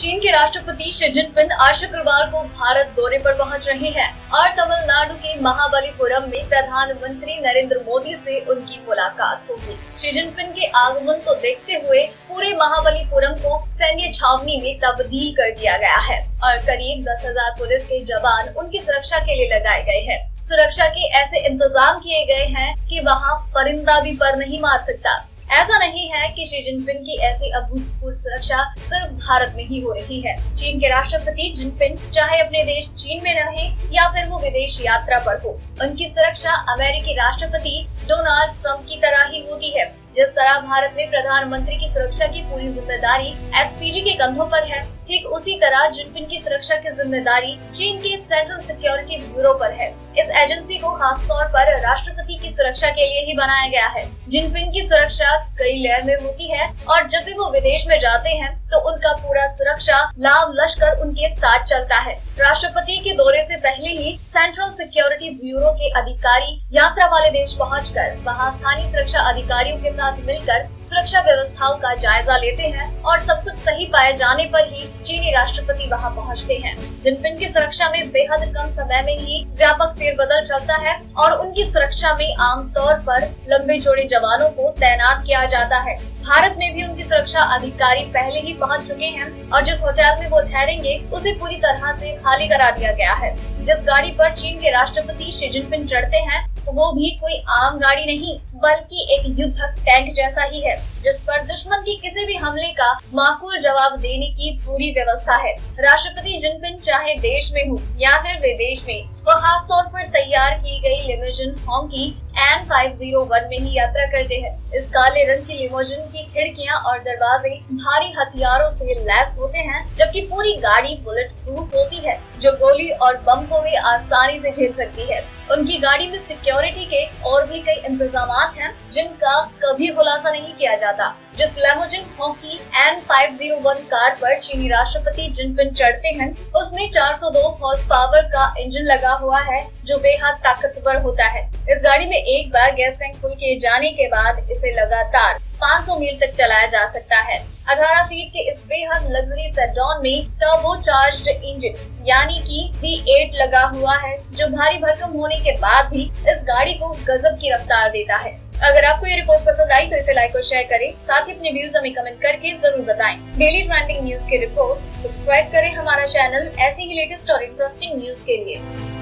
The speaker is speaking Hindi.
चीन के राष्ट्रपति शी जिनपिंग आज शुक्रवार को भारत दौरे पर पहुंच रहे हैं और तमिलनाडु के महाबलीपुरम में प्रधानमंत्री नरेंद्र मोदी से उनकी मुलाकात होगी। शी जिनपिंग के आगमन को देखते हुए पूरे महाबलीपुरम को सैन्य छावनी में तब्दील कर दिया गया है और करीब 10,000 पुलिस के जवान उनकी सुरक्षा के लिए लगाए गए हैं। सुरक्षा के ऐसे इंतजाम किए गए हैं कि वहाँ परिंदा भी पर नहीं मार सकता। ऐसा नहीं है कि शी जिनपिंग की ऐसी अभूतपूर्व सुरक्षा सिर्फ भारत में ही हो रही है। चीन के राष्ट्रपति जिनपिंग चाहे अपने देश चीन में रहे या फिर वो विदेश यात्रा पर हो, उनकी सुरक्षा अमेरिकी राष्ट्रपति डोनाल्ड ट्रंप की तरह ही होती है। जिस तरह भारत में प्रधानमंत्री की सुरक्षा की पूरी जिम्मेदारी एसपीजी के कंधों पर है, ठीक उसी तरह जिनपिंग की सुरक्षा की जिम्मेदारी चीन के सेंट्रल सिक्योरिटी ब्यूरो पर है। इस एजेंसी को खास तौर पर राष्ट्रपति की सुरक्षा के लिए ही बनाया गया है। जिनपिंग की सुरक्षा कई लेयर में होती है और जब भी वो विदेश में जाते हैं तो उनका पूरा सुरक्षा लाम लश्कर उनके साथ चलता है। राष्ट्रपति के दौरे से पहले ही सेंट्रल सिक्योरिटी ब्यूरो के अधिकारी यात्रा वाले देश पहुंचकर वहां स्थानीय सुरक्षा अधिकारियों के साथ मिलकर सुरक्षा व्यवस्थाओं का जायजा लेते हैं और सब कुछ सही पाए जाने पर ही चीनी राष्ट्रपति वहां पहुंचते हैं। जिनपिंग की सुरक्षा में बेहद कम समय में ही व्यापक फेरबदल चलता है और उनकी सुरक्षा में आमतौर पर लंबे चौड़े जवानों को तैनात किया जाता है। भारत में भी उनकी सुरक्षा अधिकारी पहले ही पहुंच चुके हैं और जिस होटल में वो ठहरेंगे उसे पूरी तरह से खाली करा दिया गया है। जिस गाड़ी पर चीन के राष्ट्रपति शी जिनपिंग चढ़ते हैं वो भी कोई आम गाड़ी नहीं बल्कि एक युद्धक टैंक जैसा ही है, जिस पर दुश्मन की किसी भी हमले का माकूल जवाब देने की पूरी व्यवस्था है। राष्ट्रपति जिनपिंग चाहे देश में हो या फिर विदेश में, वो खास तौर पर तैयार की गई लिमोजिन होंगी N501 में ही यात्रा करते हैं। इस काले रंग की लिमोजिन की खिड़कियां और दरवाजे भारी हथियारों से लैस होते हैं, जबकि पूरी गाड़ी बुलेट प्रूफ होती है जो गोली और बम को भी आसानी से झेल सकती है। उनकी गाड़ी में सिक्योरिटी के और भी कई इंतजामात हैं जिनका कभी खुलासा नहीं किया जाता। जिस लिमोजिन होंगी N501 कार पर चीनी राष्ट्रपति जिनपिंग चढ़ते हैं उसमें 402 हॉर्स पावर का इंजन लगा हुआ है जो बेहद ताकतवर होता है। इस गाड़ी में एक बार गैस टैंक फुल किए जाने के बाद इसे लगातार 500 मील तक चलाया जा सकता है। 18 फीट के इस बेहद लग्जरी सेडान में टर्बो चार्ज्ड इंजन यानी कि V8 लगा हुआ है जो भारी भरकम होने के बाद भी इस गाड़ी को गजब की रफ्तार देता है। अगर आपको ये रिपोर्ट पसंद आई तो इसे लाइक और शेयर करें, साथ ही अपने व्यूज हमें कमेंट करके जरूर बताएं। डेली ट्रेंडिंग न्यूज की रिपोर्ट सब्सक्राइब करें हमारा चैनल ऐसी ही लेटेस्ट और इंटरेस्टिंग न्यूज के लिए।